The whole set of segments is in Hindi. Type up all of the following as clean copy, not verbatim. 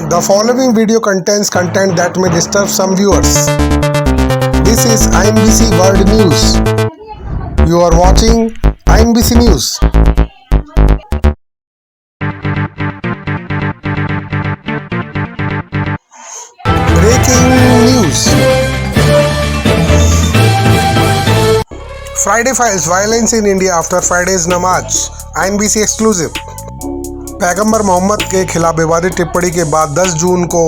The following video contains content that may disturb some viewers. This is INBC World News. You are watching INBC News. Breaking news. Friday files violence in India after Friday's Namaz. INBC exclusive. पैगंबर मोहम्मद के खिलाफ विवादित टिप्पणी के बाद 10 जून को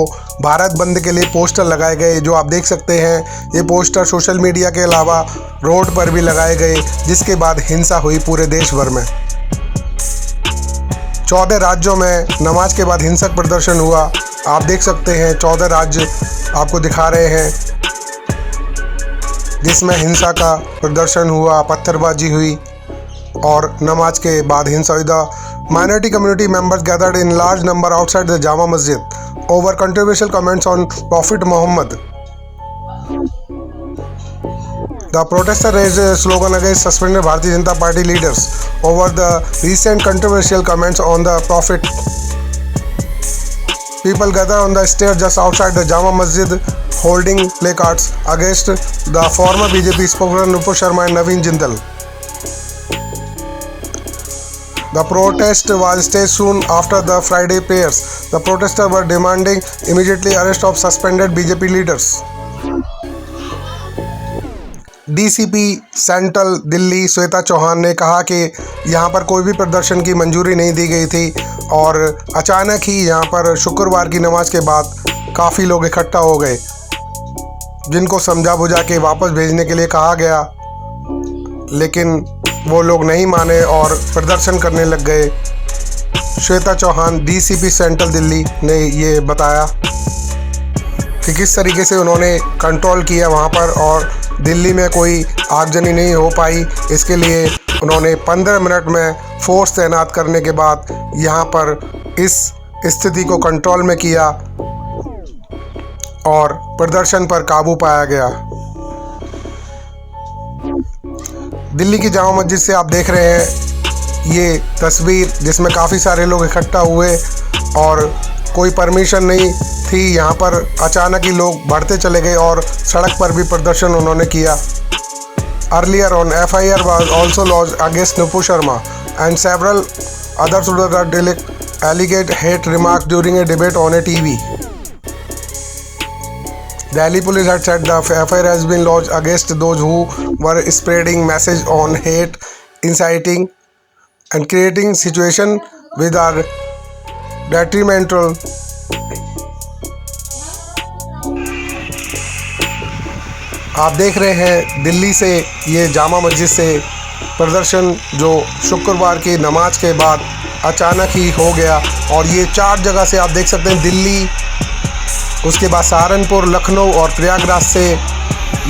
भारत बंद के लिए पोस्टर लगाए गए, जो आप देख सकते हैं। ये पोस्टर सोशल मीडिया के अलावा रोड पर भी लगाए गए, जिसके बाद हिंसा हुई पूरे देश भर में। 14 राज्यों में नमाज के बाद हिंसक प्रदर्शन हुआ। आप देख सकते हैं 14 राज्य आपको दिखा रहे हैं, जिसमें हिंसा का प्रदर्शन हुआ, पत्थरबाजी हुई और नमाज के बाद हिंसा हुई। The minority community members gathered in large number outside the Jama Masjid over controversial comments on Prophet Muhammad. The protesters raised a slogan against suspended Bharatiya Janata Party leaders over the recent controversial comments on the Prophet. People gathered on the stairs just outside the Jama Masjid holding placards against the former BJP spokesman Nupur Sharma and Naveen Jindal. The protest was staged soon after the Friday prayers. The protesters were demanding immediately arrest of suspended BJP leaders. DCP central Delhi Shweta Chauhan ने कहा कि यहाँ पर कोई भी प्रदर्शन की मंजूरी नहीं दी गई थी और अचानक ही यहाँ पर शुक्रवार की नमाज के बाद काफ़ी लोग इकट्ठा हो गए, जिनको समझा बुझा के वापस भेजने के लिए कहा गया, लेकिन वो लोग नहीं माने और प्रदर्शन करने लग गए। श्वेता चौहान DCP सेंट्रल दिल्ली ने ये बताया कि किस तरीके से उन्होंने कंट्रोल किया वहाँ पर और दिल्ली में कोई आगजनी नहीं हो पाई। इसके लिए उन्होंने 15 मिनट में फोर्स तैनात करने के बाद यहाँ पर इस स्थिति को कंट्रोल में किया और प्रदर्शन पर काबू पाया गया। दिल्ली की जामा मस्जिद से आप देख रहे हैं ये तस्वीर, जिसमें काफ़ी सारे लोग इकट्ठा हुए और कोई परमिशन नहीं थी। यहाँ पर अचानक ही लोग बढ़ते चले गए और सड़क पर भी प्रदर्शन उन्होंने किया। Earlier on FIR was also lodged against Nupur Sharma and several others who alleged hate remarks during a debate on a TV. Delhi police had said the FIR has been lodged against those who were spreading messages on hate, inciting and creating situation which are detrimental. आप देख रहे हैं दिल्ली से ये जामा मस्जिद से प्रदर्शन जो शुक्रवार की नमाज के बाद अचानक ही हो गया और ये 4 जगह से आप देख सकते हैं, दिल्ली, उसके बाद सहारनपुर, लखनऊ और प्रयागराज से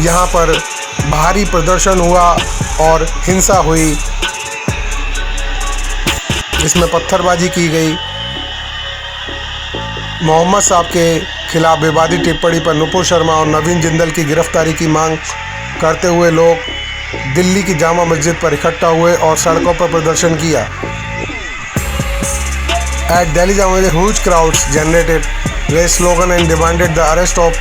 यहाँ पर भारी प्रदर्शन हुआ और हिंसा हुई, इसमें पत्थरबाजी की गई। मोहम्मद साहब के खिलाफ विवादित टिप्पणी पर नुपुर शर्मा और नवीन जिंदल की गिरफ्तारी की मांग करते हुए लोग दिल्ली की जामा मस्जिद पर इकट्ठा हुए और सड़कों पर प्रदर्शन किया। एट दिल्ली जामा मस्जिद huge crowds generated raised slogan and demanded the arrest of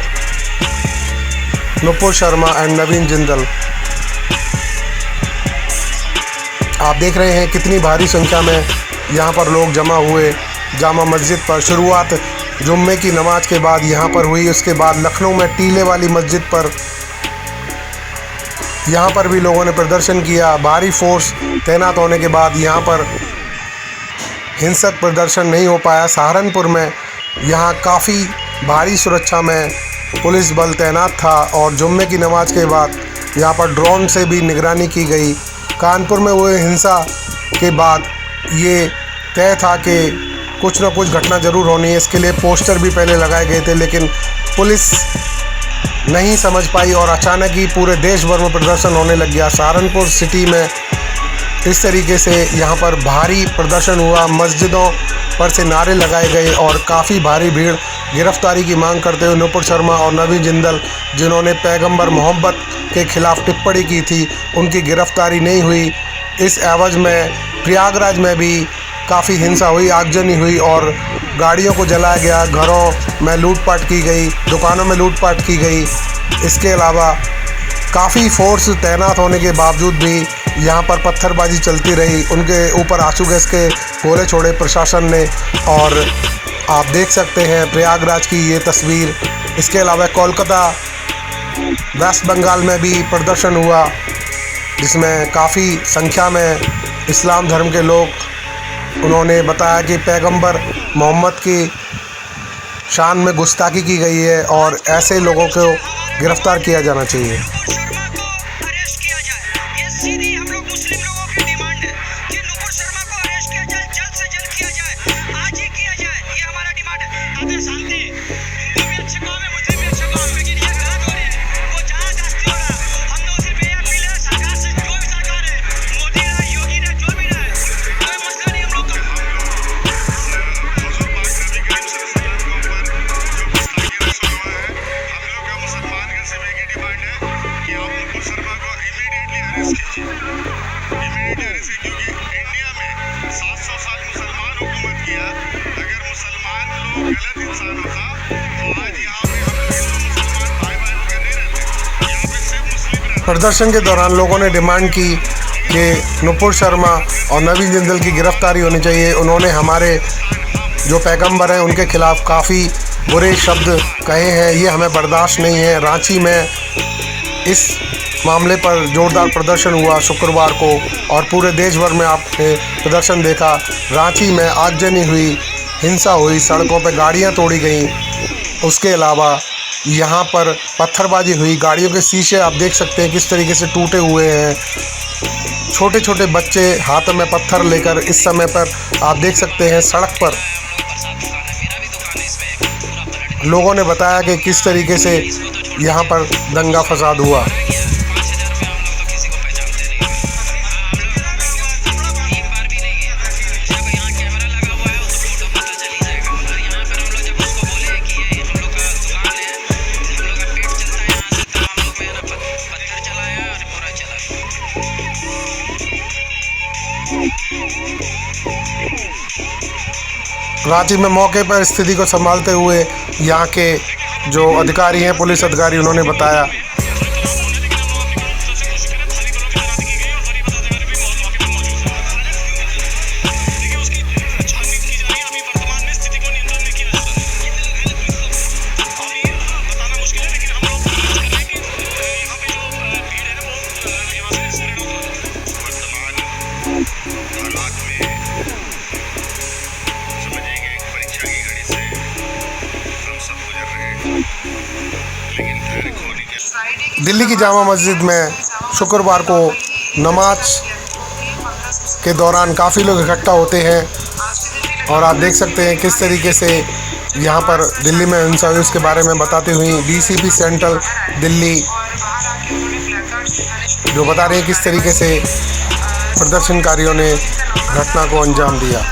Nupur Sharma and Naveen Jindal. आप देख रहे हैं कितनी भारी संख्या में यहाँ पर लोग जमा हुए जामा मस्जिद पर। शुरुआत जुम्मे की नमाज के बाद यहाँ पर हुई, उसके बाद लखनऊ में टीले वाली मस्जिद पर यहाँ पर भी लोगों ने प्रदर्शन किया। भारी फोर्स तैनात होने के बाद यहाँ पर हिंसक प्रदर्शन नहीं हो पाया। सहारनपुर में यहाँ काफ़ी भारी सुरक्षा में पुलिस बल तैनात था और जुम्मे की नमाज के बाद यहाँ पर ड्रोन से भी निगरानी की गई। कानपुर में हुए हिंसा के बाद ये तय था कि कुछ न कुछ घटना ज़रूर होनी है, इसके लिए पोस्टर भी पहले लगाए गए थे, लेकिन पुलिस नहीं समझ पाई और अचानक ही पूरे देश भर में प्रदर्शन होने लग गया। सहारनपुर सिटी में इस तरीके से यहाँ पर भारी प्रदर्शन हुआ, मस्जिदों पर से नारे लगाए गए और काफ़ी भारी भीड़ गिरफ्तारी की मांग करते हुए नुपुर शर्मा और नवीन जिंदल, जिन्होंने पैगंबर मोहम्मद के खिलाफ टिप्पणी की थी, उनकी गिरफ्तारी नहीं हुई। इस एवज में प्रयागराज में भी काफ़ी हिंसा हुई, आगजनी हुई और गाड़ियों को जलाया गया, घरों में लूटपाट की गई, दुकानों में लूटपाट की गई। इसके अलावा काफ़ी फोर्स तैनात होने के बावजूद भी यहाँ पर पत्थरबाजी चलती रही, उनके ऊपर आंसू गैस के गोले छोड़े प्रशासन ने। और आप देख सकते हैं प्रयागराज की ये तस्वीर। इसके अलावा कोलकाता, वेस्ट बंगाल में भी प्रदर्शन हुआ, जिसमें काफ़ी संख्या में इस्लाम धर्म के लोग, उन्होंने बताया कि पैगंबर मोहम्मद की शान में गुस्ताखी की गई है और ऐसे लोगों को गिरफ्तार किया जाना चाहिए। प्रदर्शन के दौरान लोगों ने डिमांड की कि नुपुर शर्मा और नवीन जिंदल की गिरफ्तारी होनी चाहिए। उन्होंने हमारे जो पैगंबर हैं उनके खिलाफ़ काफ़ी बुरे शब्द कहे हैं, ये हमें बर्दाश्त नहीं है। रांची में इस मामले पर जोरदार प्रदर्शन हुआ शुक्रवार को और पूरे देश भर में आपने प्रदर्शन देखा। रांची में आगजनी हुई, हिंसा हुई, सड़कों पर गाड़ियां तोड़ी गईं। उसके अलावा यहाँ पर पत्थरबाजी हुई, गाड़ियों के शीशे आप देख सकते हैं किस तरीके से टूटे हुए हैं। छोटे छोटे बच्चे हाथों में पत्थर लेकर इस समय पर आप देख सकते हैं सड़क पर। लोगों ने बताया कि किस तरीके से यहाँ पर दंगा फसाद हुआ। रांची में मौके पर स्थिति को संभालते हुए यहाँ के जो अधिकारी हैं, पुलिस अधिकारी, उन्होंने बताया दिल्ली की जामा मस्जिद में शुक्रवार को नमाज के दौरान काफ़ी लोग इकट्ठा होते हैं और आप देख सकते हैं किस तरीके से यहाँ पर दिल्ली में हिंसा हुई। उसके बारे में बताते हुए डीसीपी सेंट्रल दिल्ली जो बता रहे हैं किस तरीके से प्रदर्शनकारियों ने घटना को अंजाम दिया।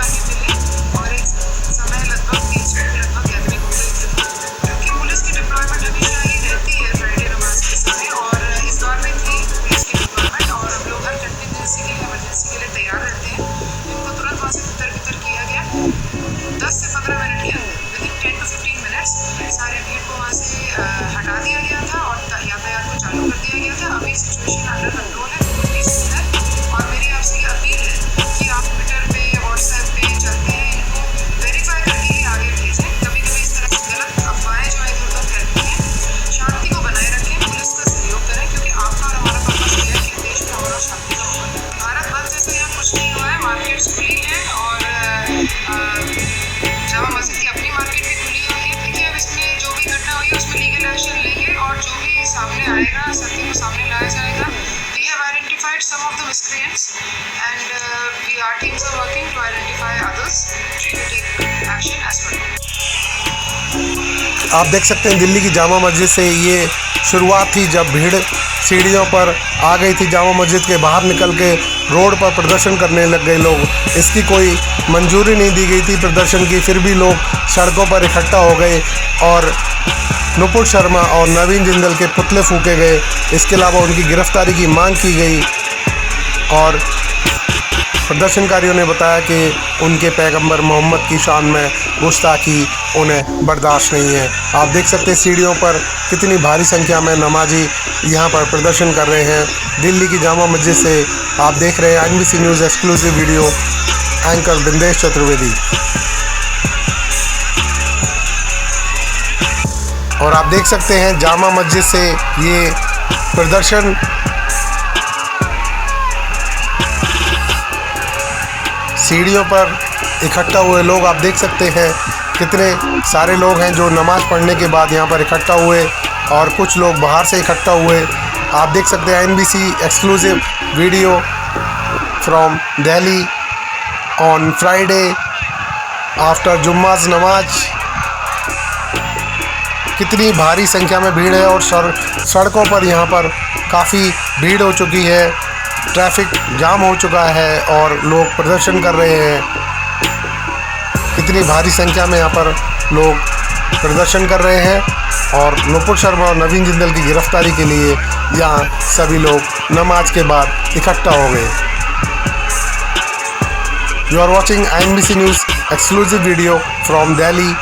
सारे भीड़ को वहाँ से हटा दिया गया था और यातायात को चालू कर दिया गया था। अभी सिचुएशन अंडर कंट्रोल है, पीसफुल है। और मेरी आपसे ये अपील है कि आप ट्विटर पे या व्हाट्सएप पे चलते हैं, इनको वेरीफाई करके ही आगे भेजें। कभी कभी इस तरह की गलत अफवाहें जो है इधर उधर फैलती हैं। शांति को बनाए रखें, पुलिस का सहयोग करें, क्योंकि आपका और हमारा पर्पस ये है कि देश में हमारा शांति का हो। भारत बंद जैसे यहाँ कुछ नहीं हुआ है, मार्केट्स खुली हैं और जामा मस्जिद की अपनी मार्केट भी खुली हुई है। देखिए अब इसमें जो भी घटना हुई है उसमें लीगल एक्शन लेंगे और जो भी सामने आएगा सत्य को सामने लाया जाएगा। We have identified some of the miscreants and our teams are working to identify others to take action as well. आप देख सकते हैं दिल्ली की जामा मस्जिद से ये शुरुआत थी जब भीड़ सीढ़ियों पर आ गई थी। जामा मस्जिद के बाहर निकल के रोड पर प्रदर्शन करने लग गए लोग। इसकी कोई मंजूरी नहीं दी गई थी प्रदर्शन की, फिर भी लोग सड़कों पर इकट्ठा हो गए और नुपुर शर्मा और नवीन जिंदल के पुतले फूके गए। इसके अलावा उनकी गिरफ्तारी की मांग की गई और प्रदर्शनकारियों ने बताया कि उनके पैगंबर मोहम्मद की शान में गुस्ताखी उन्हें बर्दाश्त नहीं है। आप देख सकते हैं सीढ़ियों पर कितनी भारी संख्या में नमाजी यहाँ पर प्रदर्शन कर रहे हैं। दिल्ली की जामा मस्जिद से आप देख रहे हैं INBC news exclusive video, anchor Bindesh Chaturvedi. और आप देख सकते हैं जामा मस्जिद से ये प्रदर्शन सीढ़ियों पर इकट्ठा हुए लोग, आप देख सकते हैं कितने सारे लोग हैं जो नमाज़ पढ़ने के बाद यहाँ पर इकट्ठा हुए और कुछ लोग बाहर से इकट्ठा हुए। आप देख सकते हैं INBC exclusive video from Delhi on Friday after Jumma's namaz. कितनी भारी संख्या में भीड़ है और सड़कों पर यहाँ पर काफ़ी भीड़ हो चुकी है, ट्रैफिक जाम हो चुका है और लोग प्रदर्शन कर रहे हैं। कितनी भारी संख्या में यहाँ पर लोग प्रदर्शन कर रहे हैं और नुपुर शर्मा और नवीन जिंदल की गिरफ्तारी के लिए यहाँ सभी लोग नमाज के बाद इकट्ठा हो गए। You are watching INBC news exclusive video from Delhi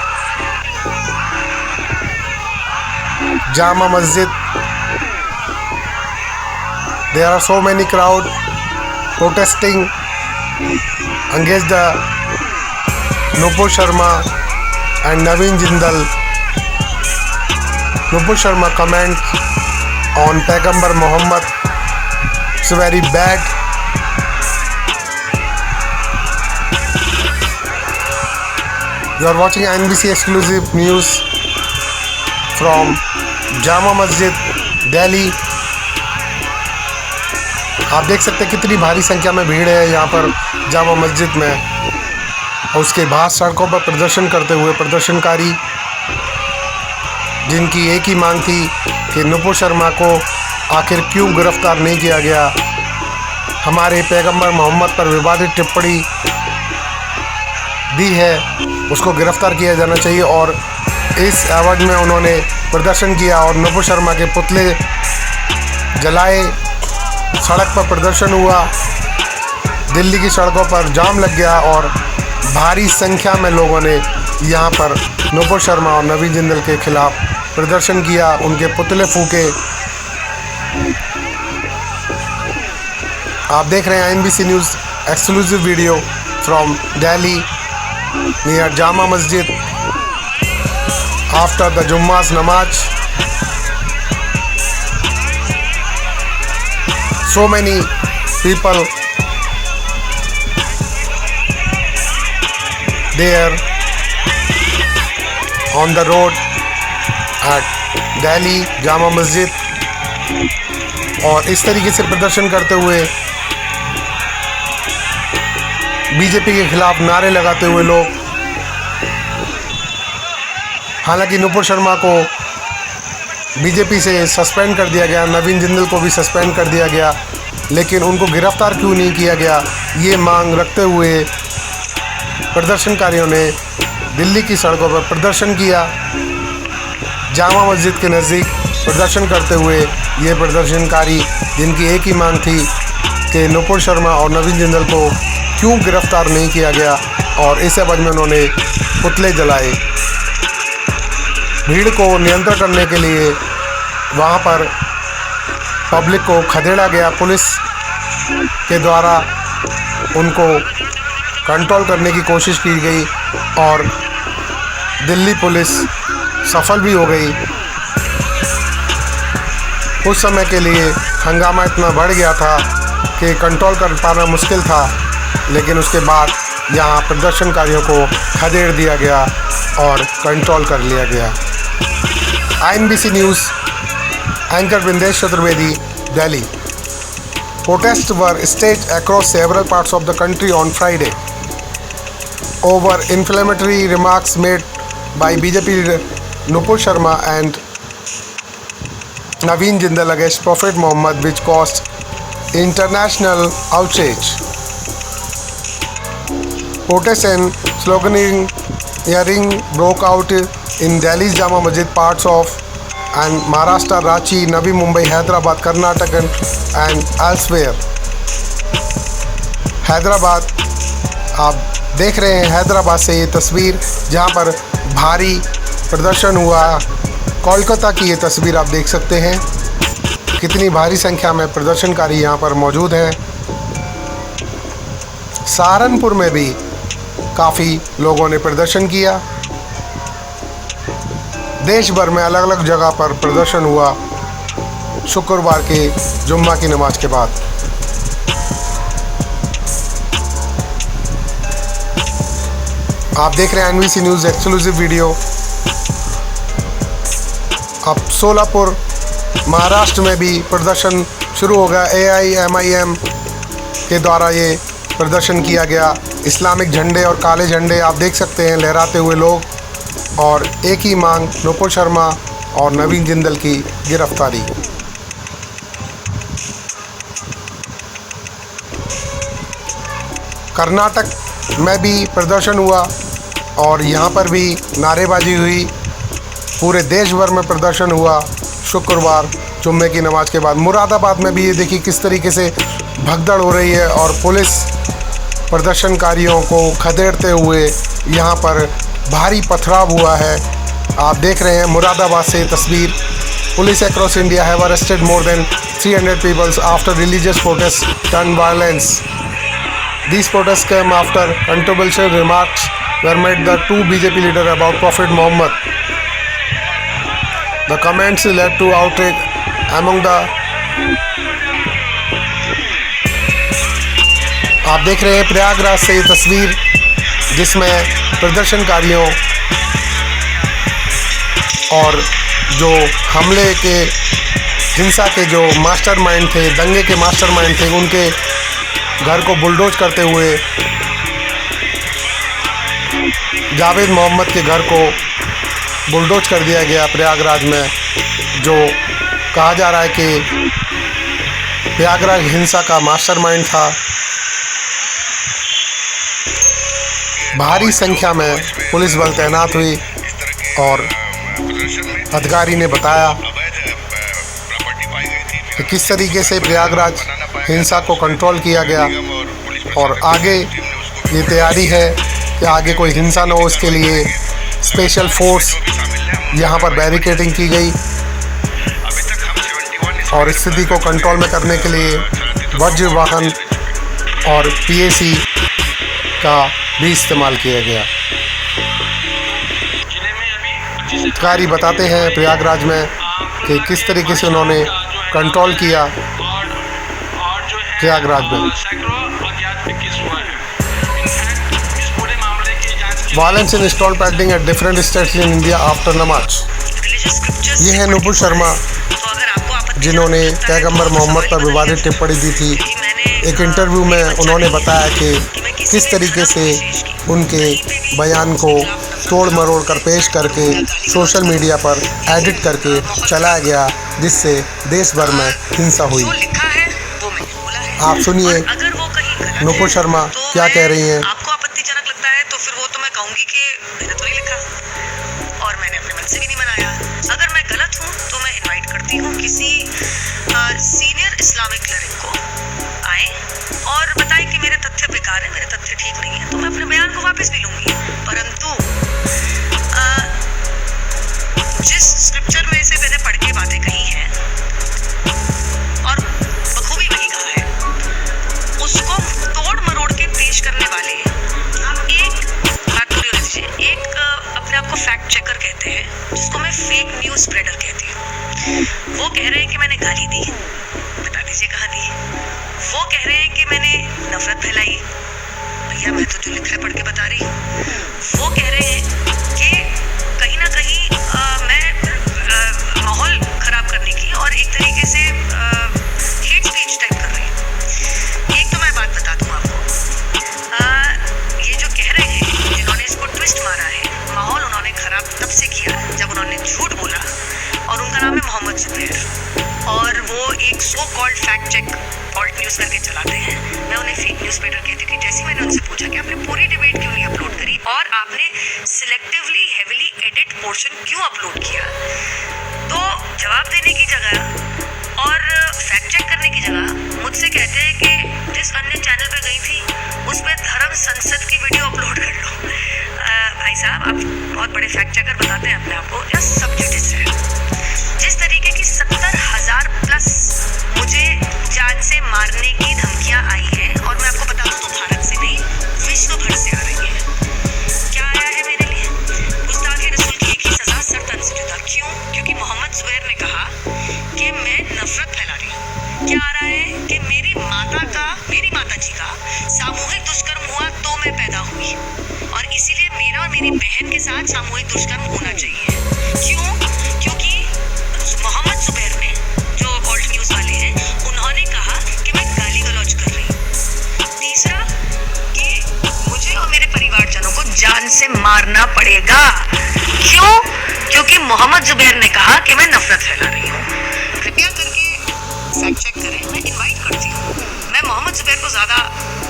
Jama Masjid. There are so many crowd protesting against the Nupur Sharma and Naveen Jindal. Nupur Sharma comment on Paigambar Muhammad. It's very bad. You are watching INBC exclusive news from Jama Masjid Delhi. आप देख सकते हैं कितनी भारी संख्या में भीड़ है यहाँ पर जामा मस्जिद में और उसके बाद सड़कों पर प्रदर्शन करते हुए प्रदर्शनकारी, जिनकी एक ही मांग थी कि नुपुर शर्मा को आखिर क्यों गिरफ्तार नहीं किया गया। हमारे पैगंबर मोहम्मद पर विवादित टिप्पणी दी है, उसको गिरफ्तार किया जाना चाहिए। और इस एवज में उन्होंने प्रदर्शन किया और नुपुर शर्मा के पुतले जलाए, सड़क पर प्रदर्शन हुआ, दिल्ली की सड़कों पर जाम लग गया और भारी संख्या में लोगों ने यहाँ पर नुपुर शर्मा और नवीन जिंदल के खिलाफ प्रदर्शन किया, उनके पुतले फूके। आप देख रहे हैं INBC news exclusive video from Delhi near Jama Masjid after the जुम्माज नमाज। So many people there on the road at Delhi Jama Masjid. और इस तरीके से प्रदर्शन करते हुए बीजेपी के खिलाफ नारे लगाते हुए लोग, हालांकि नुपुर शर्मा को बीजेपी से सस्पेंड कर दिया गया, नवीन जिंदल को भी सस्पेंड कर दिया गया, लेकिन उनको गिरफ्तार क्यों नहीं किया गया, ये मांग रखते हुए प्रदर्शनकारियों ने दिल्ली की सड़कों पर प्रदर्शन किया। जामा मस्जिद के नज़दीक प्रदर्शन करते हुए ये प्रदर्शनकारी, जिनकी एक ही मांग थी कि नुपुर शर्मा और नवीन जिंदल को क्यों गिरफ्तार नहीं किया गया, और इस एवज में उन्होंने पुतले जलाए। भीड़ को नियंत्रण करने के लिए वहाँ पर पब्लिक को खदेड़ा गया, पुलिस के द्वारा उनको कंट्रोल करने की कोशिश की गई और दिल्ली पुलिस सफल भी हो गई। उस समय के लिए हंगामा इतना बढ़ गया था कि कंट्रोल कर पाना मुश्किल था, लेकिन उसके बाद यहाँ प्रदर्शनकारियों को खदेड़ दिया गया और कंट्रोल कर लिया गया। INBC News, anchor Bindesh Chaturvedi, Delhi. Protests were staged across several parts of the country on Friday over inflammatory remarks made by BJP leader Nupur Sharma and Naveen Jindal against Prophet Muhammad, which caused international outrage. Protests and sloganeering broke out in Delhi's Jama Masjid, parts of and Maharashtra, Ranchi, Navi Mumbai, Hyderabad, Karnataka and elsewhere. Hyderabad. आप देख रहे हैं हैदराबाद से ये तस्वीर, जहां पर भारी प्रदर्शन हुआ। कोलकाता की ये तस्वीर आप देख सकते हैं, कितनी भारी संख्या में प्रदर्शनकारी यहां पर मौजूद हैं। सहारनपुर में भी काफ़ी लोगों ने प्रदर्शन किया। देश भर में अलग अलग जगह पर प्रदर्शन हुआ शुक्रवार के जुम्मा की नमाज के बाद। आप देख रहे हैं एनवीसी न्यूज़ एक्सक्लूसिव वीडियो। अब सोलापुर महाराष्ट्र में भी प्रदर्शन शुरू हो गया। AIMIM के द्वारा ये प्रदर्शन किया गया। इस्लामिक झंडे और काले झंडे आप देख सकते हैं लहराते हुए लोग, और एक ही मांग नुपुर शर्मा और नवीन जिंदल की गिरफ्तारी। कर्नाटक में भी प्रदर्शन हुआ और यहाँ पर भी नारेबाजी हुई। पूरे देश भर में प्रदर्शन हुआ शुक्रवार जुम्मे की नमाज के बाद। मुरादाबाद में भी ये देखिए किस तरीके से भगदड़ हो रही है और पुलिस प्रदर्शनकारियों को खदेड़ते हुए यहाँ पर भारी पथराव हुआ है। आप देख रहे हैं मुरादाबाद से तस्वीर। Police across India have arrested more than 300 people after religious protests turned violence. These protests came after controversial remarks were made by two BJP leaders about Prophet Muhammad. The comments led to outrage among the। आप देख रहे हैं प्रयागराज से ये तस्वीर, जिसमें प्रदर्शनकारियों और जो हमले के हिंसा के जो मास्टरमाइंड थे, दंगे के मास्टरमाइंड थे, उनके घर को बुलडोज करते हुए जावेद मोहम्मद के घर को बुलडोज कर दिया गया प्रयागराज में, जो कहा जा रहा है कि प्रयागराज हिंसा का मास्टरमाइंड था। भारी संख्या में पुलिस बल तैनात हुई और अधिकारी ने बताया कि किस तरीके से प्रयागराज हिंसा को कंट्रोल किया गया और आगे ये तैयारी है कि आगे कोई हिंसा न हो, इसके लिए स्पेशल फोर्स यहाँ पर बैरिकेडिंग की गई और स्थिति को कंट्रोल में करने के लिए वज्र वाहन और PAC का भी इस्तेमाल किया गया। अधिकारी बताते हैं प्रयागराज में कि किस तरीके से उन्होंने कंट्रोल किया प्रयागराज में। Violence in stall painting at different states in India after नमाज। ये है नुपुर शर्मा, जिन्होंने पैगंबर मोहम्मद पर विवादित टिप्पणी दी थी। एक इंटरव्यू में उन्होंने बताया कि किस तरीके से उनके बयान को तोड़ मरोड़ कर पेश करके सोशल मीडिया पर एडिट करके चलाया गया, जिससे देश भर में हिंसा हुई। आप सुनिए नुपुर शर्मा क्या कह रही हैं। आपको आपत्तिजनक लगता है तो फिर वो तो मैं कहूँगी कि मैंने तो नहीं लिखा और मैंने अपने मन से भी नहीं बनाया। अगर मैं गलत हूँ तो मैं इनवाइट करती हूँ किसी सीनियर इस्लामिक क्लरिक को आए और बताएं कि मेरे तथ्य बेकार है, मेरे तथ्य ठीक नहीं है, तो मैं अपने बयान को वापस भी लूँगी। परंतु जिस स्क्रिप्चर में से मैंने पढ़ के बातें कही हैं और बखूबी वही कहा है, उसको तोड़ मरोड़ के पेश करने वाले एक बात पूरी होनी चाहिए। एक अपने आप को फैक्ट चेकर कहते हैं, जिसको मैं फेक न्यूज़ स्प्रेडर कहती हूँ। वो कह रहे हैं कि मैंने गाली दी, बता दीजिए कहाँ दी। वो कह रहे हैं कि मैंने नफरत फैलाई, भैया मैं तो जो लिखा है पढ़ के बता रही। वो कह रहे हैं कि कहीं ना कहीं मैं माहौल ख़राब करने की और एक तरीके से हेट स्पीच टाइप कर रही हूँ। एक तो मैं बात बता दूँ आपको, ये जो कह रहे हैं जिन्होंने इसको ट्विस्ट मारा है, माहौल उन्होंने ख़राब तब से किया जब उन्होंने झूठ बोला, और उनका नाम है मोहम्मद जुबैर और वो एक so called fact check fault news करके चलाते हैं। मैं उन्हें फेक न्यूज़ पेपर कहती थी। जैसे मैंने उनसे पूछा कि आपने पूरी डिबेट क्यों नहीं अपलोड करी और आपने सिलेक्टिवली हेविली एडिट पोर्शन क्यों अपलोड किया, तो जवाब देने की जगह और फैक्ट चेक करने की जगह मुझसे कहते हैं कि जिस अन्य चैनल पर गई थी उस पर धर्म संसद की वीडियो अपलोड कर लो। भाई साहब, आप बहुत बड़े फैक्ट चेकर बताते हैं अपने आप को। या सब जुडिस है। जिस तरीके की 70,000 प्लस मुझे जान से मारने की धमकियां आई हैं, और मैं आपको बता दूं तो भारत से नहीं विश्व भर से आ रही है। क्या आया है मेरे लिए? गुस्ताखे रसूल की एक ही सजा, सर तन से जुदा। क्यों? क्योंकि मोहम्मद जुबैर ने कहा कि मैं नफरत फैला रही हूँ। क्या आ रहा है कि मेरी माता जी का सामूहिक दुष्कर्म हुआ तो मैं पैदा हुई, और इसीलिए मेरा और मेरी बहन के साथ सामूहिक दुष्कर्म होना चाहिए। क्यों? क्योंकि मोहम्मद जुबैर ने, जो ऑल्ट न्यूज वाले हैं, उन्होंने कहा कि मैं गाली गलौज कर रही हूँ। तीसरा कि मुझे और मेरे परिवारजनों को जान से मारना पड़ेगा। क्यों? क्योंकि मोहम्मद जुबैर ने कहा कि मैं नफरत फैला रही हूँ। कृपया करके फैक्ट चेक करें। मैं इनवाइट करती हूँ। मैं मोहम्मद जुबैर को ज़्यादा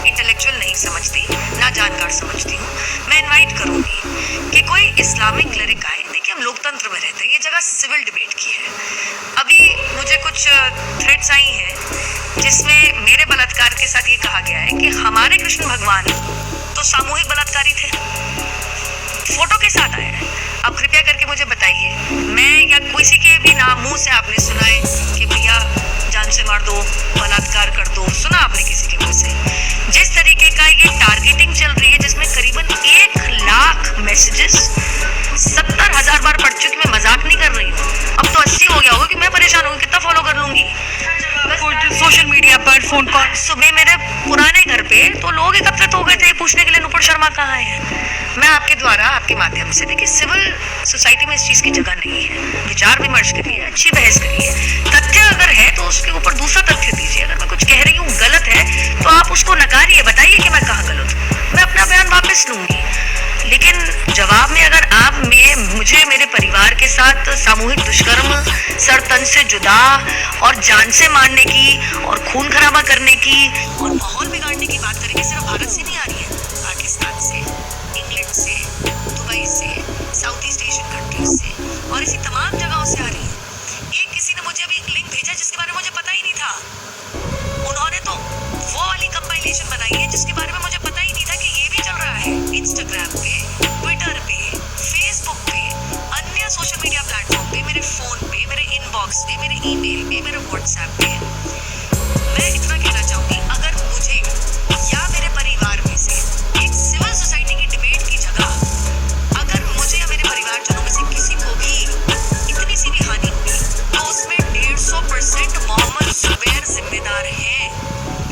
इंटेलेक्चुअल नहीं समझती, ना जानकार समझती हूँ। मैं इनवाइट करूँगी कि कोई इस्लामिक क्लरिक आए। देखिए, हम लोकतंत्र में रहते हैं, ये जगह सिविल डिबेट की है। अभी मुझे कुछ थ्रेड्स आई हैं जिसमें मेरे बलात्कार के साथ ये कहा गया है कि हमारे कृष्ण भगवान तो सामूहिक बलात्कारी थे, फोटो के साथ आया है। अब कृपया करके मुझे बताइए, मैं या किसी के भी नाम मुंह से आपने सुना है कि भैया जान से मार दो, बलात्कार कर दो? सुना आपने किसी के मुंह से? जिस तरीके का ये टारगेटिंग चल रही है, जिसमें करीबन 1 लाख मैसेजेस 70,000 बार पढ़ चुकी, मैं मजाक नहीं कर रही हूँ। अब तो 80 हो गया होगा कि मैं परेशान होगी, कितना फॉलो कर लूंगी सोशल मीडिया पर, फोन कॉल। सुबह मेरे पुराने घर पे तो लोग एकत्रित हो गए थे पूछने के लिए नुपुर शर्मा कहाँ है। मैं आपके द्वारा, आपके माध्यम से, देखिए, सिविल सोसाइटी में इस चीज़ की जगह नहीं है। विचार विमर्श करिए, अच्छी बहस करिए। तथ्य अगर है तो उसके ऊपर दूसरा तथ्य दीजिए। अगर मैं कुछ कह रही हूँ गलत है तो आप उसको नकारिए, बताइए कि मैं कहाँ गलत हूँ, मैं अपना बयान वापस लूँगी। लेकिन जवाब में अगर आप मुझे मेरे परिवार के साथ सामूहिक दुष्कर्म, सर तन से जुदा और जान से मारने की और खून खराबा करने की और माहौल बिगाड़ने की बात करेंगे, सिर्फ भारत से नहीं आ रही है, पाकिस्तान से, इंग्लैंड से, दुबई से, साउथ ईस्ट एशियन कंट्रीज से और ऐसी तमाम जगहों से आ रही है। एक किसी ने मुझे अभी एक लिंक भेजा जिसके बारे में मुझे पता ही नहीं था। उन्होंने तो वो वाली कंपाइलेशन बनाई है जिसके बारे में मुझे पता ही नहीं था कि ये भी चल रहा है इंस्टाग्राम पे, ट्विटर पे, फेसबुक पे, अन्य सोशल मीडिया प्लेटफॉर्म पे, मेरे फोन पे, मेरे इनबॉक्स पे, मेरे ईमेल पे, मेरे व्हाट्सएप पे। मैं इतना कहना चाहूंगी, अगर मुझे या मेरे परिवार में से एक सिविल सोसाइटी की डिबेट की जगह अगर मुझे या मेरे परिवारजनों में से किसी को भी इतनी सी भी हानि हुई तो उसमें 150% मोहम्मद जुबैर जिम्मेदार है,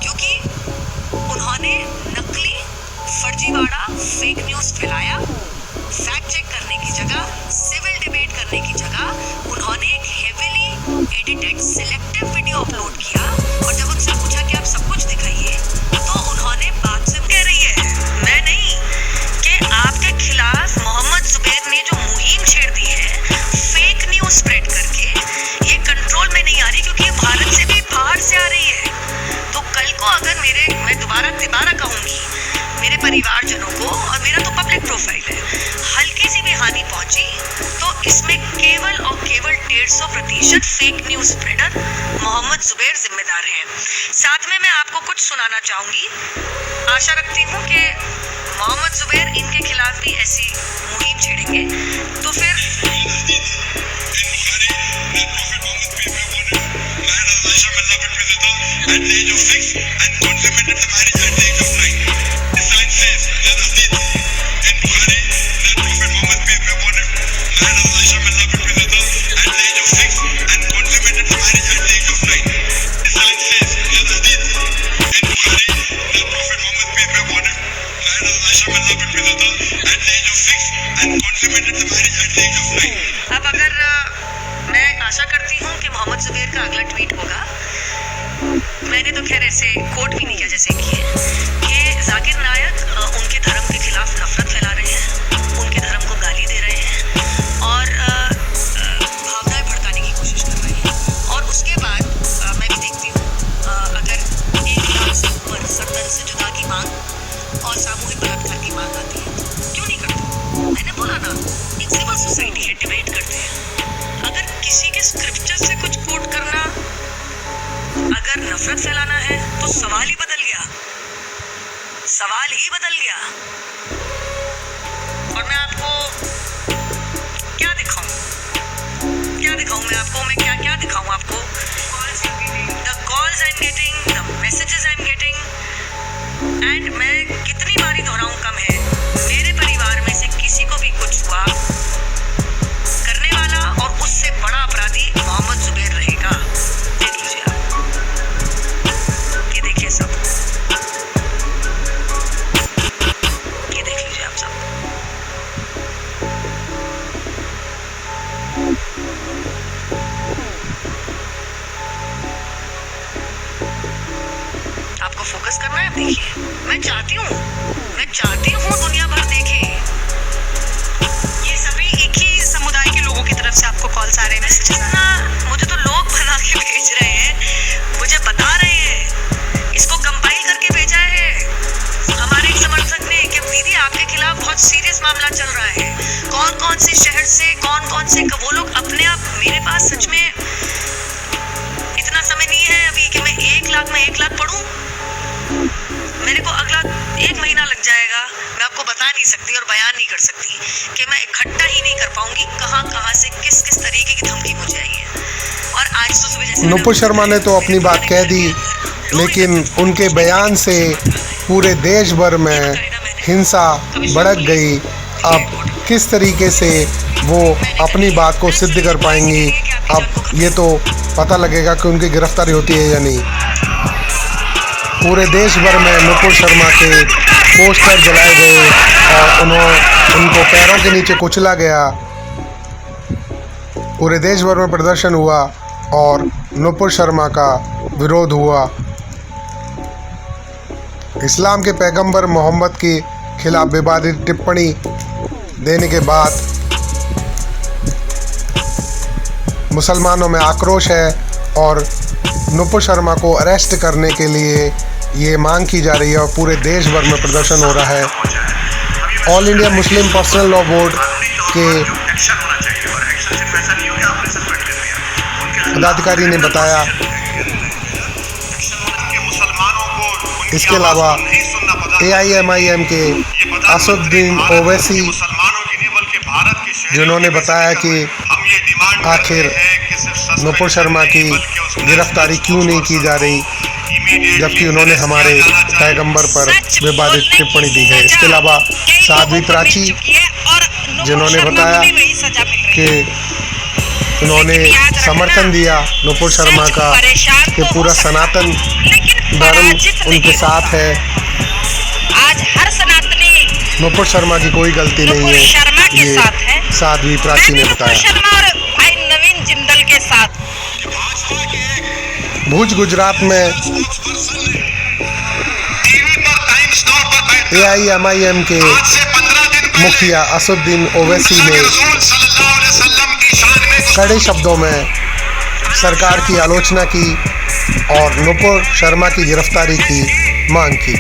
क्योंकि उन्होंने नकली, फर्जीवाड़ा, फेक न्यूज फैलाया। फैक्ट चेक करने की जगह, सिविल डिबेट करने की जगह उन्होंने एक heavily edited selective video upload किया, और जब उनसे पूछा कि आप सब कुछ दिखाइए तो उन्होंने बात से कह रही है, मैं नहीं, कि आपके खिलाफ मोहम्मद जुबैर ने जो मुहिम छेड़ दी है फेक न्यूज स्प्रेड करके, ये कंट्रोल में नहीं आ रही, क्योंकि ये भारत से भी बाहर से आ रही है। तो कल को अगर मैं दोबारा कहूंगी, मेरे परिवारजनों को, और मेरा तो पब्लिक प्रोफाइल है, हल्की सी भी हानि पहुंची तो इसमें केवल और केवल 150% fake news spreader Mohammed Zubair जिम्मेदार हैं। साथ में मैं आपको कुछ सुनाना चाहूंगी। आशा रखती हूँ कि मोहम्मद जुबैर इनके खिलाफ भी ऐसी मुहिम छेड़ेंगे। तो फिर at the age of 6 and consummated the marriage at the age of 9. The sign says, there's a hadith in Bukhari that Prophet Muhammad peace be upon him married Aisha may Allah be pleased with her at the age of 6 and consummated the marriage at the age of 9. The sign says, there's a hadith in Bukhari that Prophet Muhammad peace be upon him married Aisha may Allah be pleased with her at the age of 6 and consummated the marriage at the age of 9. अब अगर मैं आशा करती हूँ कि मोहम्मद जुबैर का अगला ट्वीट होगा, मैंने तो खैर ऐसे कोट भी नहीं किया जैसे किए, कि जाकिर नायक उनके धर्म के खिलाफ नफरत फैला रहे हैं, उनके धर्म को गाली दे रहे हैं और भावनाएं भड़काने की कोशिश कर रहे हैं। और उसके बाद मैं भी देखती हूँ, अगर 1 लाख से ऊपर सरतन से जुदा की मांग और सामूहिक बलात्कार की मांग आती है, क्यों नहीं करते? मैंने बोला ना, एक सिविल सोसाइटी है, डिबेट करते हैं। अगर किसी के स्क्रिप्चर से कुछ कोट करना अगर नफरत फैलाना है तो सवाल ही बदल गया। सवाल ही बदल गया। और मैं आपको क्या दिखाऊं मैं आपको, मैं क्या दिखाऊं आपको? The calls I am getting, the messages I am getting, and मैं कितनी बारी दोहराऊं कम है। मेरे परिवार में से किसी को भी कुछ हुआ, करने वाला और उससे बड़ा अपराधी मोहम्मद जुबैर रहेगा। देख लीजिए आप, ये देखिए सब, ये देख लीजिए आप सब। आपको फोकस करना है, देखिए। मैं चाहती हूँ दुनिया भर देखे। ये सभी एक ही समुदाय के लोगों की तरफ से आपको कॉल्स आ रहे हैं, मैसेजेस आ रहे हैं। मुझे तो लोग बना के भेज रहे हैं, मुझे बता रहे हैं, इसको कंपाइल करके भेजा है हमारे एक समर्थक ने कि दीदी आपके खिलाफ बहुत सीरियस मामला चल रहा है। कौन से शहर से कौन से वो लोग अपने आप, मेरे पास सच में इतना समय नहीं है अभी कि मैं 1 लाख पढ़ूं। मेरे को अगला 1 महीना लग जाएगा। मैं आपको बता नहीं सकती और बयान नहीं कर सकती कि मैं इकट्ठा ही नहीं कर पाऊंगी कहाँ से किस तरीके की धमकी मुझे आई है। और आज तो सुबह जैसे नुपुर शर्मा ने तो अपनी बात कह दी, लेकिन उनके बयान से पूरे देश भर में हिंसा भड़क गई। अब किस तरीके से वो अपनी बात को सिद्ध कर पाएंगी, अब ये तो पता लगेगा कि उनकी गिरफ्तारी होती है या नहीं। पूरे देश भर में नुपुर शर्मा के पोस्टर जलाए गए और उनको पैरों के नीचे कुचला गया। पूरे देश भर में प्रदर्शन हुआ और नुपुर शर्मा का विरोध हुआ। इस्लाम के पैगंबर मोहम्मद के खिलाफ विवादित टिप्पणी देने के बाद मुसलमानों में आक्रोश है और नुपुर शर्मा को अरेस्ट करने के लिए ये मांग की जा रही है और पूरे देश भर में प्रदर्शन हो रहा है। All India Muslim personal law board के पदाधिकारी ने बताया। इसके अलावा AIMIM के असदुद्दीन ओवैसी, जिन्होंने बताया कि आखिर नुपुर शर्मा की गिरफ्तारी क्यों नहीं की जा रही, जबकि उन्होंने हमारे पैगंबर पर विवादित टिप्पणी दी है। इसके अलावा साध्वी प्राची, जिन्होंने बताया कि उन्होंने समर्थन दिया नुपुर शर्मा का कि पूरा सनातन धर्म उनके साथ है, आज हर सनातनी नुपुर शर्मा की कोई गलती नहीं है। ये साध्वी प्राची ने बताया। शर्मा और भाई नवीन जिंदल के साथ भुज गुजरात में AIMIM के मुखिया असदुद्दीन ओवैसी ने कड़े शब्दों में सरकार की आलोचना की और नुपुर शर्मा की गिरफ्तारी की मांग की।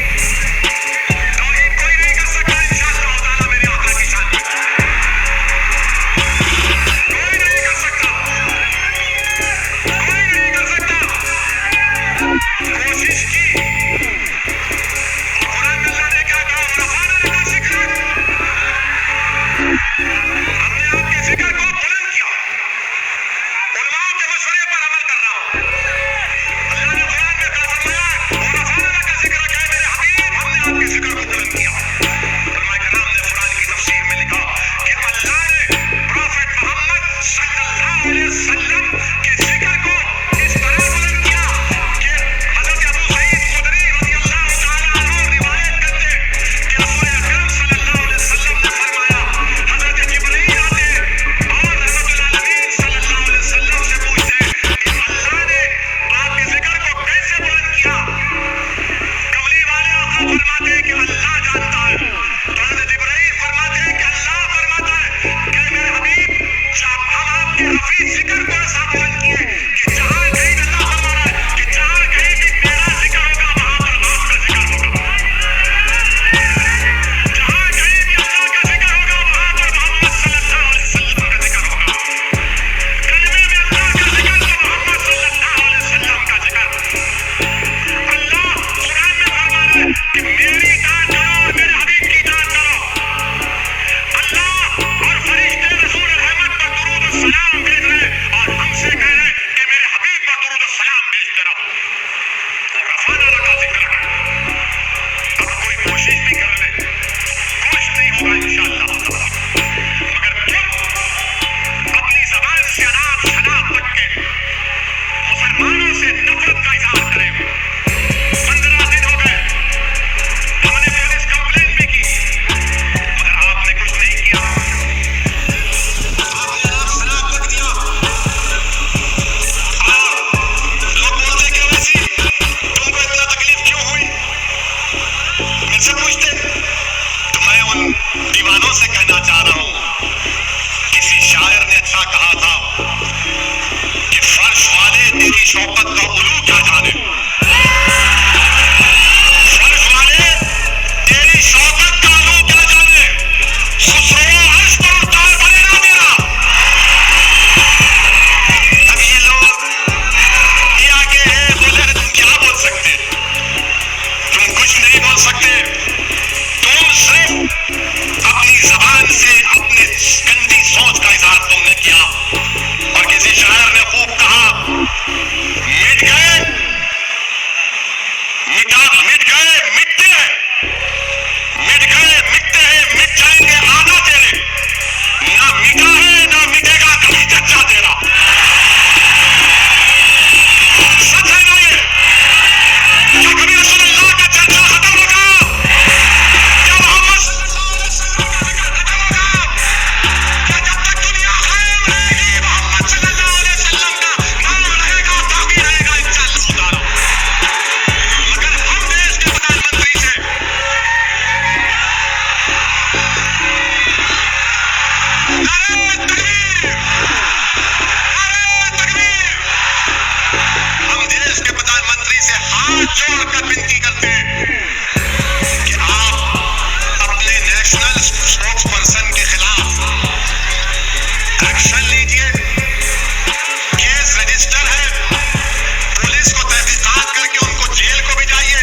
सलाम भेज रहे और हमसे कह रहे कि मेरे हबीब पर दुरूद और सलाम भेजते रहो। और रफाना लगा जिक्र अब कोई कोशिश भी कर ले कुछ नहीं होगा इंशाअल्लाह। मगर तुम अपनी जबान से अनाप शनाप बन के मुसलमानों से नफरत का इजहार करें। 15 दिन हो गए, हमने पुलिस कंप्लेन भी की मगर आपने कुछ नहीं किया। आपने अनाप शनाप रख दिया और लोग बोलते क्यों ऐसी, तुमको इतना तकलीफ क्यों हुई मुझसे पूछते। तो मैं उन दीवानों से कहना चाह रहा हूं, किसी शायर ने अच्छा कहा था कि फर्श वाले तेरी शौकत का उलू क्या जाने। फर्श वाले तेरी शौकत का उलू क्या जाने, खुसरो अर्श पर उतार बनेगा मेरा। अब ये लोग ये आगे है बोले तुम क्या बोल सकते, तुम कुछ नहीं बोल सकते। तुम सिर्फ अपनी जबान से अपने गंदी सोच का इजहार तुमने किया। और किसी शायर ने खूब कहा, मिट गए मिटते हैं, मिट जाएंगे आधा तेरे, ना मिटा है ना मिटेगा कभी चच्चा तेरा। सच है ना ये? क्या कभी रसूलुल्लाह का चर्चा खत्म होगा? क्या मोहम्मद सल्लल्लाहु अलैहि वसल्लम का जिक्र खत्म होगा? क्या जब तक दुनिया कायम रहेगी मोहम्मद सल्लल्लाहु अलैहि वसल्लम का नाम रहेगा, बाकी रहेगा इंशाअल्लाह ताला। मगर हम देश के प्रधानमंत्री से नारे तकबीर, नारे तकबीर। हम देश के प्रधानमंत्री से हाथ जोड़कर विनती करते हैं कि आप अपने नेशनल स्पोक्स पर्सन के खिलाफ एक्शन लीजिए। केस रजिस्टर है, पुलिस को तहकीकात करके उनको जेल को भिजाइए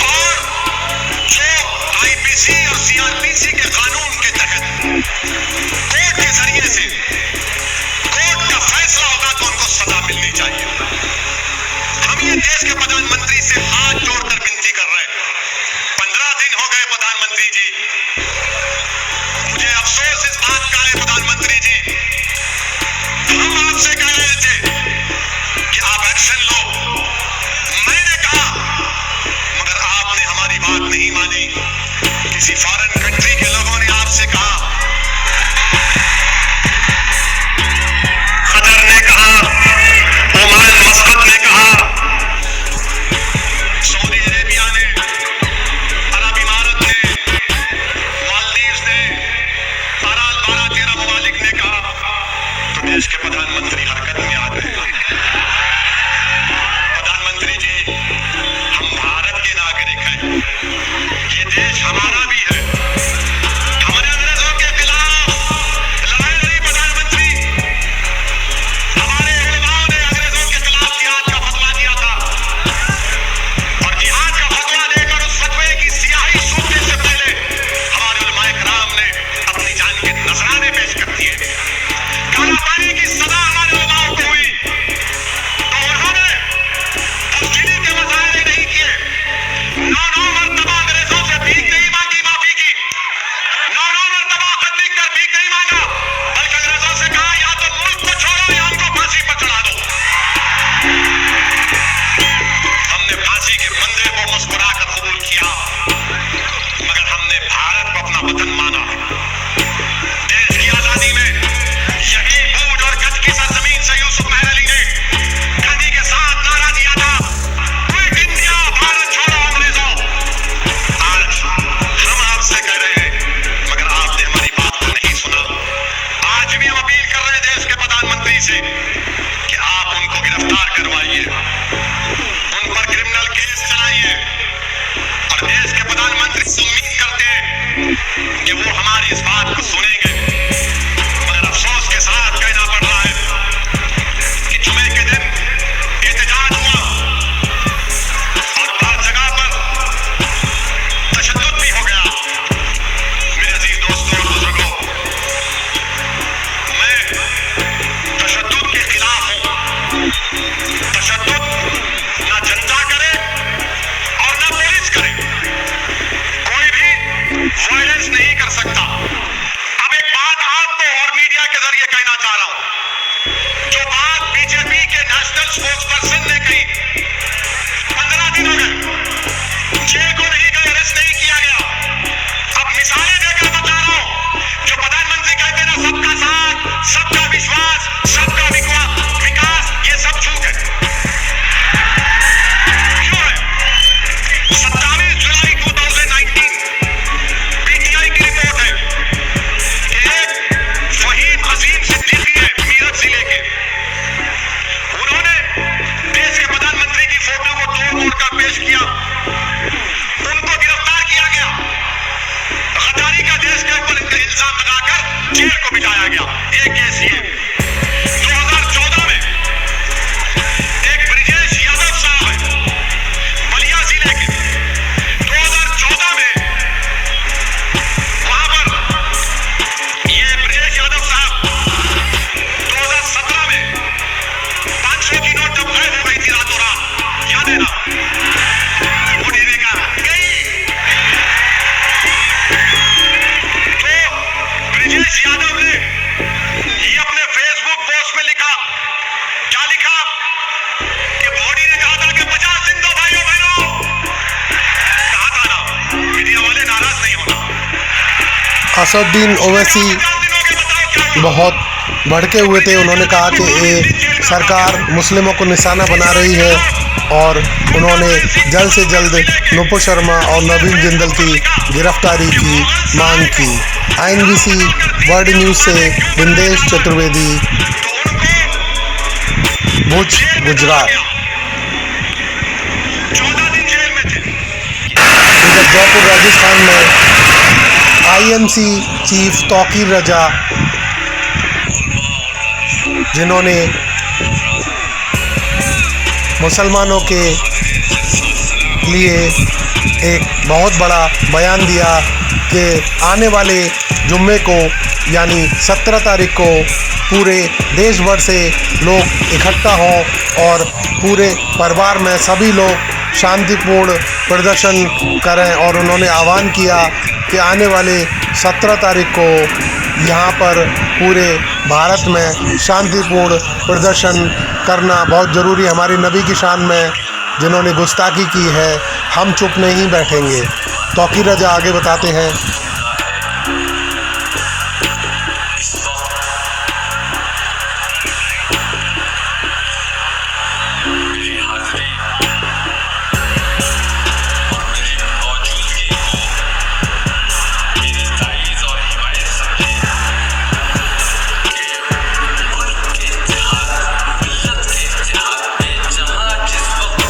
और जो आईपीसी और सीआरपीसी के कानून के तहत कोर्ट के जरिए से कोर्ट का फैसला होगा तो उनको सजा मिलनी चाहिए। हम ये देश के प्रधानमंत्री से हाथ जोड़कर विनती कर रहे हैं। 15 दिन हो गए प्रधानमंत्री जी, मुझे अफसोस इस बात का है प्रधानमंत्री जी, हम आपसे कह रहे थे कि आप एक्शन लो। मैंने कहा मगर आपने हमारी बात नहीं मानी। किसी फॉरेन कंट्री के लोगों ने आपसे कहा, कतर ने कहा, ओमान मस्कत ने कहा, सऊदी अरेबिया ने, अरब इमारत ने, मालदीव्स ने, 12-13 ममालिक ने कहा तो देश के प्रधानमंत्री हरकत में आ गए। प्रधानमंत्री जी, हम भारत के नागरिक हैं, ये देश हमारा भी है। हमने अंग्रेजों के खिलाफ लड़ाई लड़ी प्रधानमंत्री, हमारे उलमाओं ने अंग्रेजों के खिलाफ जिहाद का फतवा दिया था और जिहाद का फतवा देकर उस फतवे की स्याही सूखने से पहले हमारे उलमाए कराम ने अपनी जान के नजराने पेश कर दिए। काला पानी की सजा हमारे उलमाओं को हुई तो उन्होंने पुश्तैनी के मसाइल नहीं किए। 9 मरतबा अंग्रेजों से भीख नहीं मांगी माफी की, 9 मरतबा खत लिखकर भीख नहीं मांगा, बल्कि अंग्रेजों से कहा या तो मुल्क को छोड़ो या हमको फांसी पर चढ़ा दो। हमने फांसी के फंदे को मुस्कुराकर कबूल किया मगर हमने भारत को अपना वतन माना। देश की आजादी में यही बूढ़ और गज की सरजमीन से यूसुफ मेहर अली ने गांधी के साथ नारा दिया था, क्विट इंडिया, भारत छोड़ो अंग्रेजों। आज हम आपसे कह रहे हैं मगर आपने हमारी बात को नहीं सुना। आज भी हम अपील कर रहे हैं देश के प्रधानमंत्री से कि आप उनको गिरफ्तार करवाइए, उन पर क्रिमिनल केस चलाइए और देश के प्रधानमंत्री से उम्मीद करते हैं कि वो हमारी इस बात को सुनेंगे। मगर अफसोस के साथ कहना पड़ रहा है कि जुमे के दिन एहतजाज हुआ और बहुत जगह पर तशद्दुद भी हो गया। मेरे अजीज दोस्तों और बुजुर्गों, मैं असदुद्दीन ओवैसी बहुत भड़के हुए थे। उन्होंने कहा कि ये सरकार मुस्लिमों को निशाना बना रही है और उन्होंने जल्द से जल्द नुपुर शर्मा और नवीन जिंदल की गिरफ्तारी की मांग की। INBC वर्ल्ड न्यूज़ से बिंदेश चतुर्वेदी, भुज, गुजरात। 14 दिन जेल में थे। इधर जयपुर राजस्थान में IMC चीफ तौकीर रजा, जिन्होंने मुसलमानों के लिए एक बहुत बड़ा बयान दिया कि आने वाले जुम्मे को यानी 17 तारीख को पूरे देश भर से लोग इकट्ठा हों और पूरे परिवार में सभी लोग शांतिपूर्ण प्रदर्शन करें। और उन्होंने आह्वान किया कि आने वाले 17 तारीख को यहाँ पर पूरे भारत में शांतिपूर्ण प्रदर्शन करना बहुत ज़रूरी है। हमारी नबी की शान में जिन्होंने गुस्ताखी की है, हम चुप नहीं बैठेंगे। तौकीर रजा आगे बताते हैं।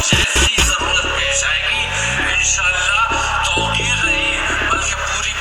जैसी जरूरत पेश आएगी इंशाअल्लाह तौकीर नहीं बल्कि पूरी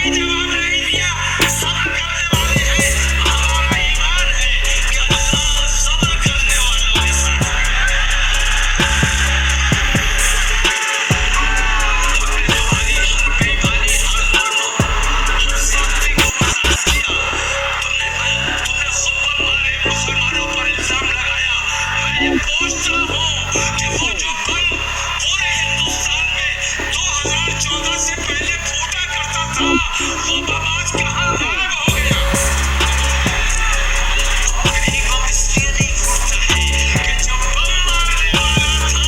जवाब नहीं दिया। सब्र करने वाले हैं, हमारा ईमान है कि अल्लाह सब्र करने वालों के साथ है। अपने जवानी हर बेईमानी हर जुल्म हर ज्यादती को बर्दाश्त किया। तुमने खुद पर मारे मुसलमानों पर इल्जाम लगाया। मैं ये पूछता हूँ कि वो जो बम पूरे हिंदुस्तान में 2014 से पहले फूटा करता था, वो बम आज कहाँ गायब हो गया? कहीं बम इसलिए नहीं फूटता है कि जो बम मारने वाला था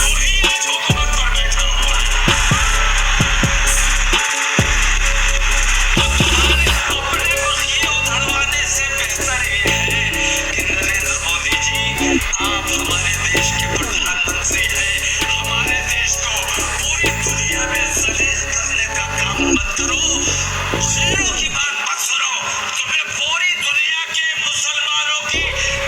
वही आज हुकूमत पर बैठा हुआ है। तो तुम्हारे अपने बखिए उधड़वाने से बेहतर ये है कि नरेंद्र मोदी जी, आप हमारे देश के प्रधानमंत्री हैं। हमारे देश को पूरी दुनिया में जलील करने का काम मत करो। खैरों की बात मत सुनो। तुमने पूरी दुनिया के मुसलमानों की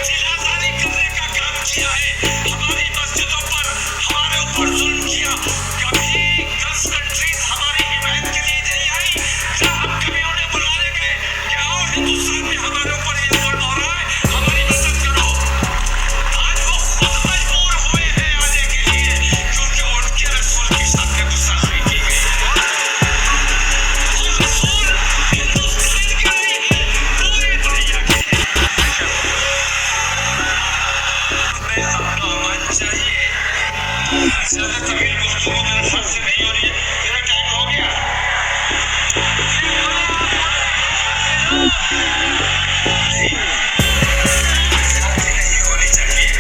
दिलासानी करने का काम किया है। हमारी मस्जिदों पर हमारे ऊपर जुल्म किया। कभी गल्फ कंट्रीज हमारी हिमायत के लिए नहीं आई। क्या हम कभी उन्हें बुलाने गए कि आओ हिंदुस्तान में हमारे ऊपर ये जुल्म हो रहा है, हमारी मदद करो? आज वो खुद मजबूर हुए हैं आने के लिए, क्योंकि उनके रसूल की शान में गुस्ताखी की गई है। वो रसूल हिंदुस्तान के नहीं है, पूरी दुनिया के हैं। हमें अपना अमन चाहिए। ज्यादा तवील गुफ्तगू मेरे सर से नहीं हो रही है। मेरा टाइम हो गया। ज्यादती नहीं होनी चाहिए।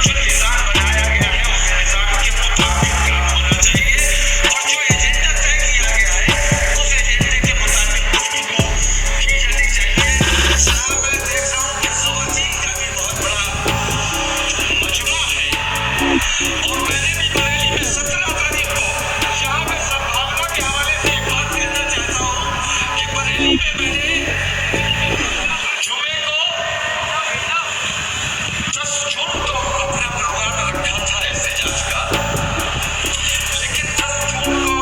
जो निज़ाम बनाया गया है उस निज़ाम के मुताबिक काम होना चाहिए, और जो एजेंडा तय किया गया है उस एजेंडे के मुताबिक गुफ्तगू की जानी चाहिए। साहब, मैं देख रहा हूँ कि ख़वातीन का भी बहुत बड़ा मजमा है, और मैंने भी बरेली में 17 तारीख को यहाँ पे सद्भावना के हवाले से एक बात कहना चाहता हूँ कि बरेली में मैंने जुमे को 10 जून को अपना प्रोग्राम रखा था एहतजाज का, लेकिन 10 जून को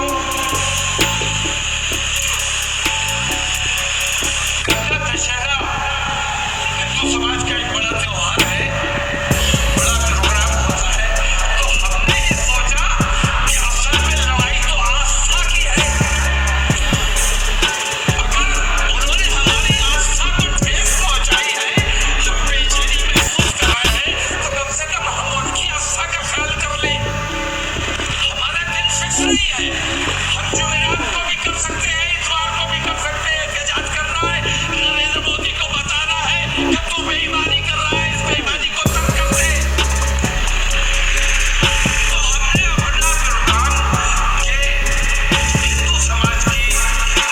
गंगा दशहरा हिंदू समाज का एक बड़ा त्योहार है, बड़ा प्रोग्राम होता है। तो हमने ये सोचा कि असल में लड़ाई तो आस्था की है। अगर उन्होंने हमारी आस्था को ठेस पहुंचाई है, हम बेचैनी महसूस कर रहे हैं, तो कम से कम हम उनकी आस्था का ख्याल कर लें। हमारा दिन फिक्स नहीं है। हम जुमेरात को भी कर सकते हैं, इतवार को भी कर सकते हैं। एहतजाज करना है, नरेंद्र मोदी को बताना है कि तू बेईमानी कर रहा है, इस बेईमानी को तर्क कर दे। तो हमने अपना प्रोग्राम के हिंदू समाज की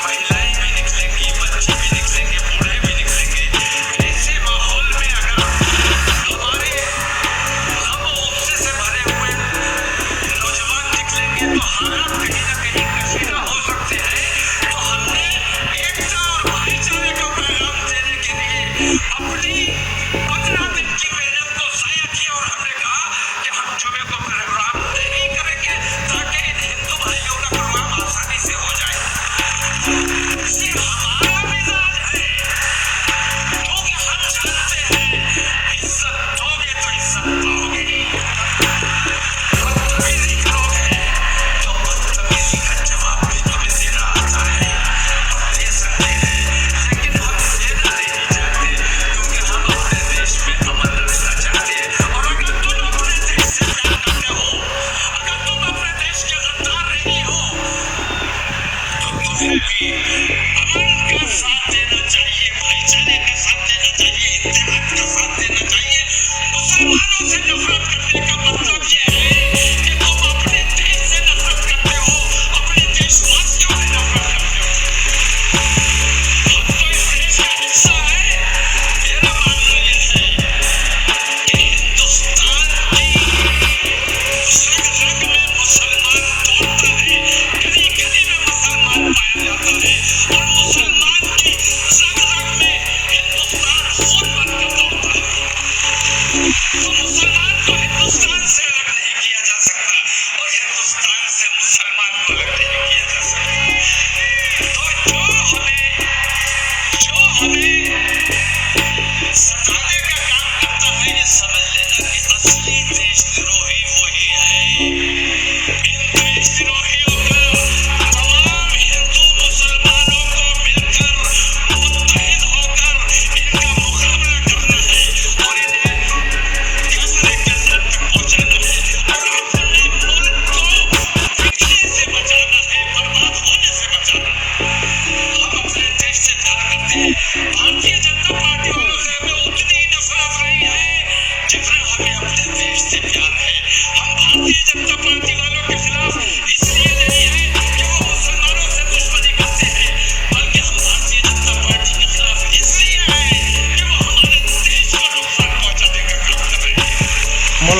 महिलाएं भी निकलेंगी, बच्चे भी निकलेंगे, बूढ़े भी निकलेंगे। ऐसे माहौल में अगर हमारे गम और गुस्से से भरे हुए नौजवान निकलेंगे तो हालात कहीं ना कहीं कशीदा हो सकते हैं। तो हमने एकता और भाईचारे का पैगाम देने के लिए अपनी 15 दिन की मेहनत को ज़ाया किया, और हमने कहा कि हम जुमे को प्रोग्राम नहीं करेंगे ताकि इन हिंदू भाइयों का प्रोग्राम आसानी से हो जाए। ये हमारा मिजाज है, क्योंकि हम जानते हैं इज्जत दोगे तो इज्जत पाओगे ही। बदतमीजी करोगे तो बदतमीजी का जवाब भी तुम्हें देना आता है, और दे सकते हैं। लेकिन हम देना नहीं चाहते, क्योंकि हम अपने देश में अमन रखना चाहते हैं। और अगर तुम अपने देश से प्यार करते हो, अगर तुम अपने देश के गद्दार नहीं हो, तो तुम्हें भी अमन का साथ देना चाहिए, भाईचारे का साथ देना चाहिए, इत्तेहाद का साथ देना चाहिए। मुसलमानों से नफरत करने का मतलब ये है कि तुम अपने देश से नफरत करते हो, अपने देशवासियों से नफरत करते हो। हम तो इस देश का हिस्सा है। मेरा मानना ये है कि हिंदुस्तान की रग रग में मुसलमान दौड़ता है, गली गली में मुसलमान पाया जाता है, और मुसलमान की रग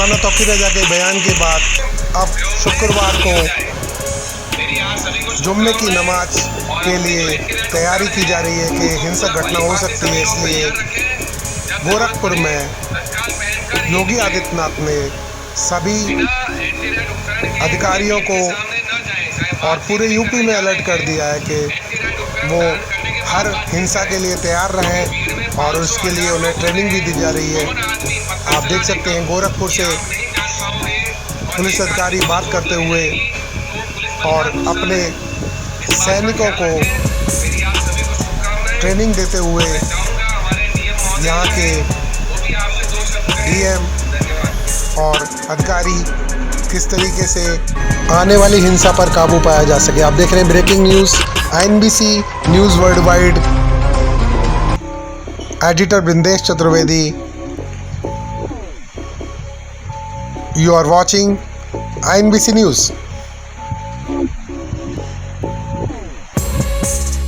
मौलाना तौकीर रज़ा के बयान के बाद अब शुक्रवार को जुम्मे की नमाज के लिए तैयारी की जा रही है कि हिंसक घटना हो सकती है, इसलिए गोरखपुर में योगी आदित्यनाथ ने सभी अधिकारियों को और पूरे यूपी में अलर्ट कर दिया है कि वो हर हिंसा के लिए तैयार रहें और उसके लिए उन्हें ट्रेनिंग भी दी जा रही है। आप देख सकते हैं गोरखपुर से पुलिस अधिकारी बात करते हुए और अपने सैनिकों को ट्रेनिंग देते हुए यहाँ के डीएम और अधिकारी किस तरीके से आने वाली हिंसा पर काबू पाया जा सके। आप देख रहे हैं breaking news INBC news world wide. Editor Brindesh Chaturvedi. You are watching INBC news.